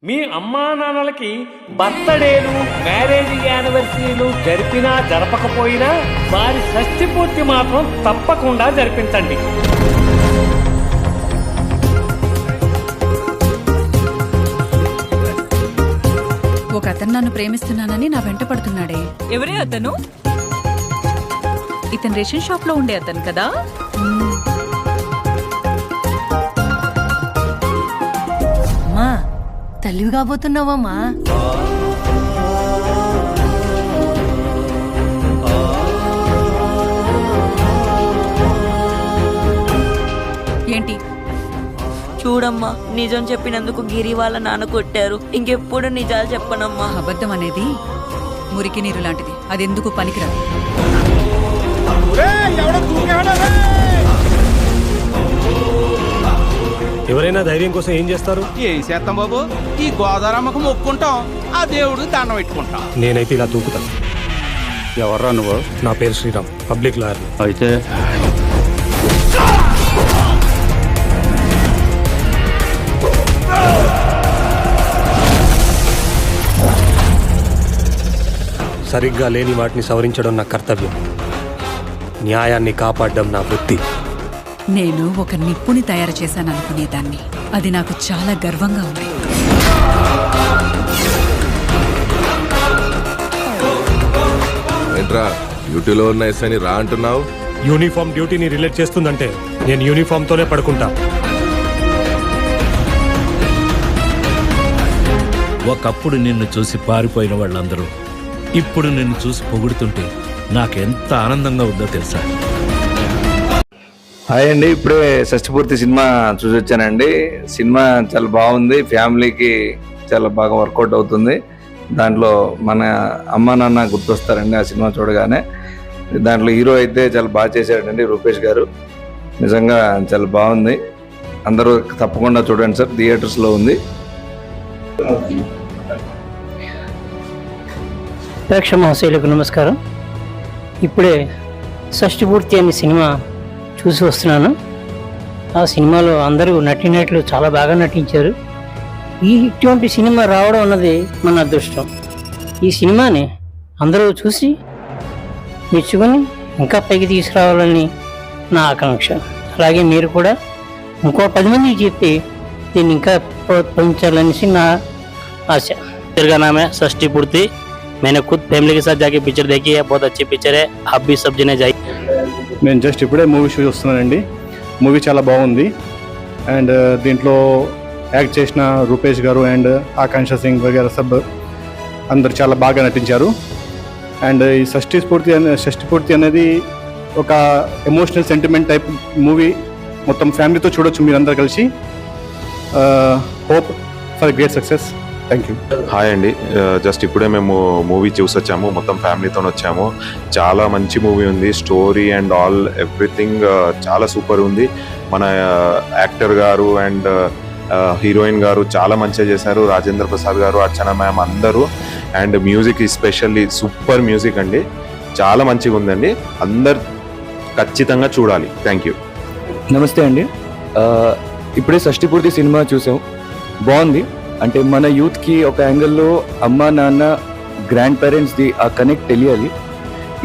మీ అమ్మా నాన్నలకి బర్త్డేలు, మ్యారేజ్ యానివర్సరీలు జరిపినా జరపకపోయినా వారి షష్ఠి పూర్తి మాత్రం తప్పకుండా జరిపించండి. ఒక అతను నన్ను ప్రేమిస్తున్నానని నా వెంట పడుతున్నాడే. ఎవరే అతను? ఇతను రేషన్ షాప్ లో ఉండే అతను కదా. అమ్మా, తల్లివి కాబోతున్నావమ్మా. ఏంటి? చూడమ్మా, నిజం చెప్పినందుకు గిరి వాళ్ళ నాన్న కొట్టారు. ఇంకెప్పుడు నిజాలు చెప్పనమ్మా. అబద్ధం అనేది మురికి నీరు లాంటిది, అది ఎందుకు పనికిరాదు. ఎవరైనా ధైర్యం కోసం ఏం చేస్తారు? ఏం చేస్తాం బాబు, ఈ గోదారమ్మకు మొక్కుంటాం, ఆ దేవుడు దండం పెట్టుకుంటాం. నేనైతే ఇలా దూకుతాను. ఎవర్రా నువ్వు? నా పేరు శ్రీరామ్, పబ్లిక్ లాయర్. అయితే సరిగ్గా లేని వాటిని సవరించడం నా కర్తవ్యం. న్యాయాన్ని కాపాడడం నా వృత్తి. నేను ఒక నిప్పుని తయారు చేశాను అనుకునేదాన్ని. అది నాకు చాలా గర్వంగా ఉంది. ఏంట్రా డ్యూటీలో ఉన్న ఎస్ఐని రా అంటున్నావు? యూనిఫామ్ డ్యూటీని రిలేట్ చేస్తుందంటే నేను యూనిఫామ్తోనే పడుకుంటా. ఒకప్పుడు నిన్ను చూసి పారిపోయిన వాళ్ళందరూ ఇప్పుడు నిన్ను చూసి పొగుడుతుంటే నాకెంత ఆనందంగా ఉందో తెలుసా? హాయ్ అండి, ఇప్పుడే షష్ఠపూర్తి సినిమా చూసి వచ్చానండి. సినిమా చాలా బాగుంది, ఫ్యామిలీకి చాలా బాగా వర్కౌట్ అవుతుంది. దాంట్లో మన అమ్మా నాన్న గుర్తొస్తారండి ఆ సినిమా చూడగానే. దాంట్లో హీరో అయితే చాలా బాగా చేశాడండి, రూపేష్ గారు. నిజంగా చాలా బాగుంది. అందరూ తప్పకుండా చూడండి సార్, థియేటర్స్లో ఉంది. ప్రేక్షక మహాశయులకు నమస్కారం. ఇప్పుడే షష్ఠపూర్తి అనే సినిమా చూసి వస్తున్నాను. ఆ సినిమాలో అందరూ నటీనటులు చాలా బాగా నటించారు. ఇటువంటి సినిమా రావడం అన్నది మన అదృష్టం. ఈ సినిమాని అందరూ చూసి మెచ్చుకొని ఇంకా పైకి తీసుకురావాలని నా ఆకాంక్ష. అలాగే మీరు కూడా ఇంకో 10 మందికి చెప్పి దీన్ని ఇంకా ప్రోత్సహించాలనేసి నా आशा। पिक्चर का नाम है षष्ठी पूर्ति। मैंने खुद फैमिली के साथ जाके पिक्चर देखी है, बहुत अच्छी पिक्चर है, आप भी सब जने जाइए। నేను జస్ట్ ఇప్పుడే మూవీ చూస్తున్నానండి. మూవీ చాలా బాగుంది. అండ్ దీంట్లో యాక్ట్ చేసిన రూపేష్ గారు అండ్ ఆకాంక్ష సింగ్ వగేరా సబ్ అందరు చాలా బాగా నటించారు. అండ్ ఈ షష్ఠి పూర్తి అనేది ఒక ఎమోషనల్ సెంటిమెంట్ టైప్ మూవీ. మొత్తం ఫ్యామిలీతో చూడొచ్చు మీరందరూ కలిసి. Hope for great success. Thank you. Hi అండి, జస్ట్ ఇప్పుడే మేము మూవీ చూసి వచ్చాము, మొత్తం ఫ్యామిలీతో వచ్చాము. చాలా మంచి మూవీ ఉంది, స్టోరీ అండ్ ఆల్ ఎవ్రీథింగ్ చాలా సూపర్ ఉంది. మన యాక్టర్ గారు అండ్ హీరోయిన్ గారు చాలా మంచిగా చేశారు. రాజేంద్ర ప్రసాద్ గారు, అర్చన మ్యామ్ అందరూ. And music especially super music అండి, చాలా మంచిగా ఉందండి. అందరు ఖచ్చితంగా చూడాలి. Thank you. నమస్తే అండి, ఇప్పుడే షష్ఠి పూర్తి సినిమా చూసాం, బాగుంది. అంటే మన యూత్కి ఒక యాంగిల్లో అమ్మ నాన్న గ్రాండ్ పేరెంట్స్ది ఆ కనెక్ట్ తెలియాలి.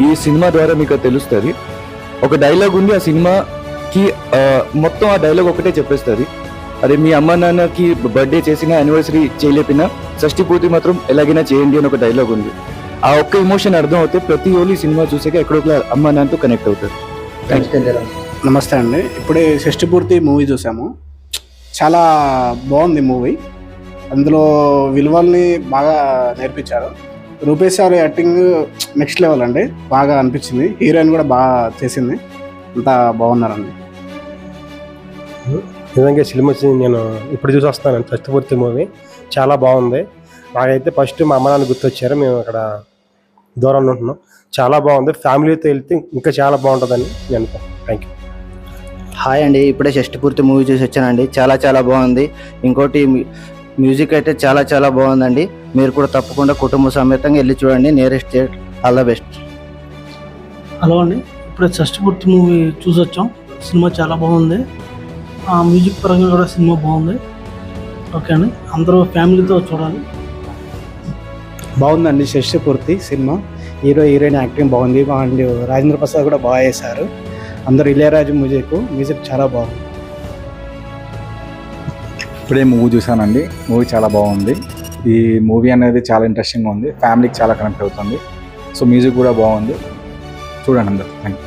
ఈ సినిమా ద్వారా మీకు తెలుస్తుంది. ఒక డైలాగ్ ఉంది ఆ సినిమాకి, మొత్తం ఆ డైలాగ్ ఒకటే చెప్పేస్తుంది. అదే మీ అమ్మ నాన్నకి బర్త్డే చేసిన, యానివర్సరీ చేయలేపినా షష్ఠి పూర్తి మాత్రం ఎలాగైనా చేయండి అని ఒక డైలాగ్ ఉంది. ఆ ఒక్క ఎమోషన్ అర్థం అవుతే ప్రతి ఓన్లీ సినిమా చూసాక ఎక్కడో అమ్మ నాన్నతో కనెక్ట్ అవుతారు. నమస్తే అండి, ఇప్పుడే షష్ఠి పూర్తి మూవీ చూసాము. చాలా బాగుంది మూవీ. అందులో విలువల్ని బాగా నేర్పించారు. రూపేష్ గారి యాక్టింగ్ నెక్స్ట్ లెవెల్ అండి, బాగా అనిపించింది. హీరోయిన్ కూడా బాగా చేసింది, అంతా బాగున్నారండి. నిజంగా సినిమా నేను ఇప్పుడు చూసి వస్తాను. షష్ఠి పూర్తి మూవీ చాలా బాగుంది. నాకైతే ఫస్ట్ మా అమ్మ నాన్న గుర్తొచ్చారు. మేము అక్కడ దూరంలో ఉంటున్నాం. చాలా బాగుంది, ఫ్యామిలీతో వెళ్తే ఇంకా చాలా బాగుంటుందని నేను అనుకుంటున్నాను. Thank you. హాయ్ అండి, ఇప్పుడే షష్ఠి పూర్తి మూవీ చూసి వచ్చానండి. చాలా చాలా బాగుంది. ఇంకోటి మ్యూజిక్ అయితే చాలా చాలా బాగుందండి. మీరు కూడా తప్పకుండా కుటుంబ సమేతంగా వెళ్ళి చూడండి. Nearest theatre. All the best. Hello అండి, ఇప్పుడే షష్ఠి పూర్తి మూవీ చూసి వచ్చాం. సినిమా చాలా బాగుంది. మ్యూజిక్ పరంగా కూడా సినిమా బాగుంది. ఓకే అండి, అందరూ ఫ్యామిలీతో చూడాలి. బాగుందండి షష్టి పూర్తి సినిమా. హీరో హీరోయిన్ యాక్టింగ్ బాగుంది అండ్ రాజేంద్ర ప్రసాద్ కూడా బాగా చేశారు. అందరూ ఇళయరాజు మ్యూజిక్ చాలా బాగుంది. ఇప్పుడే మూవీ చూసానండి. మూవీ చాలా బాగుంది. ఈ మూవీ అనేది చాలా ఇంట్రెస్టింగ్గా ఉంది. ఫ్యామిలీకి చాలా కనెక్ట్ అవుతుంది. సో మ్యూజిక్ కూడా బాగుంది. చూడండి అందరూ. Thank you.